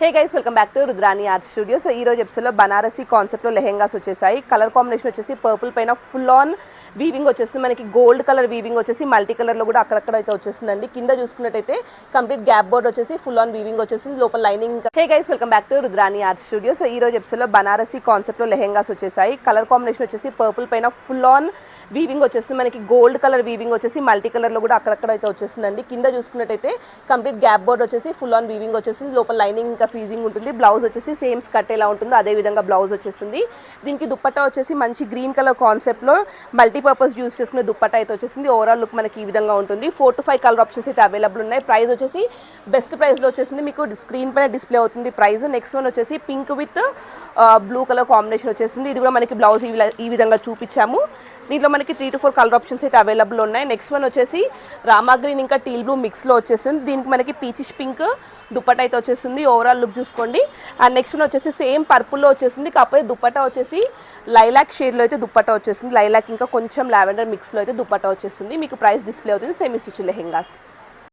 Hey guys, welcome back to Rudrani art studio. So ఈ రోజు ఎపిసోడ్లో బనారసీ కాన్సెప్ట్లో లెహెంగాస్ వచ్చేసాయి. కలర్ కాంబినేషన్ వచ్చేసి పర్పుల్ పైన ఫుల్ ఆన్ వీవింగ్ వచ్చేస్తుంది. మనకి గోల్డ్ కలర్ వీవింగ్ వచ్చేసి మల్టీ కలర్లో కూడా అక్కడక్కడ అయితే వచ్చేస్తుందండి. కింద చూసుకున్నట్టయితే కంప్లీట్ గ్యాప్ బోర్డ్ వచ్చేసి ఫుల్ ఆన్ వీవింగ్ వచ్చేసింది, లోపల lining. Hey guys, welcome back to Rudrani art studio. So ఈ రోజు ఎపిసోడ్లో బనారసీ కాన్సెప్ట్లో లెహెంగాస్ వచ్చేసాయి. కలర్ కాంబినేషన్ వచ్చేసి పర్పుల్ పైన ఫుల్ ఆన్ వీవింగ్ వచ్చేస్తుంది. మనకి గోల్డ్ కలర్ వీవింగ్ వచ్చేసి మల్టీ కలర్లో కూడా అక్కడక్కడ అయితే వచ్చేస్తుందండి. కింద చూసుకున్నట్టయితే కంప్లీట్ గ్యాప్ బోర్డ్ వచ్చేసి ఫుల్ ఆన్ వీవింగ్ వచ్చేసింది, లోపల లైనింగ్ ఇంకా ఫీజింగ్ ఉంటుంది. బ్లౌజ్ వచ్చేసి సేమ్ స్కర్ట్ ఎలా ఉంటుందో అదే విధంగా బ్లౌజ్ వచ్చేస్తుంది. దీనికి దుప్పట్టా వచ్చేసి మంచి గ్రీన్ కలర్ కాన్సెప్ట్లో మల్టీపర్పస్ యూస్ చేసుకునే దుప్పట్టా అయితే వచ్చేసింది. ఓవరాల్ లుక్ మనకి ఈ విధంగా ఉంటుంది. 4 to 5 కలర్ ఆప్షన్స్ అయితే అవైలబుల్ ఉన్నాయి. ప్రైస్ వచ్చేసి బెస్ట్ ప్రైస్లో వచ్చేసింది, మీకు స్క్రీన్ పైన డిస్ప్లే అవుతుంది ప్రైస్. నెక్స్ట్ వన్ వచ్చేసి pink with blue colour combination వచ్చేసింది. ఇది కూడా మనకి బ్లౌజ్ ఈ విధంగా చూపించాము. దీంట్లో మనకి 3 to 4 కలర్ ఆప్షన్స్ అయితే అవైలబుల్ ఉన్నాయి. నెక్స్ట్ వన్ వచ్చేసి రామా గ్రీన్ ఇంకా టీల్ బ్లూ మిక్స్లో వచ్చేస్తుంది. దీనికి మనకి పీచిష్ పింక్ దుప్పట్టా అయితే వచ్చేస్తుంది. ఓవరాల్ లుక్ చూసుకోండి. అండ్ నెక్స్ట్ వన్ వచ్చేసి సేమ్ పర్పుల్లో వచ్చేస్తుంది, కాకపోతే దుప్పట్టా వచ్చేసి లైలాక్ షేడ్లో అయితే దుప్పట్టా వచ్చేస్తుంది. లైలాక్ ఇంకా కొంచెం లావెండర్ మిక్స్లో అయితే దుప్పట్టా వచ్చేస్తుంది. మీకు ప్రైస్ డిస్ప్లే అవుతుంది. Semi stitch lehengas.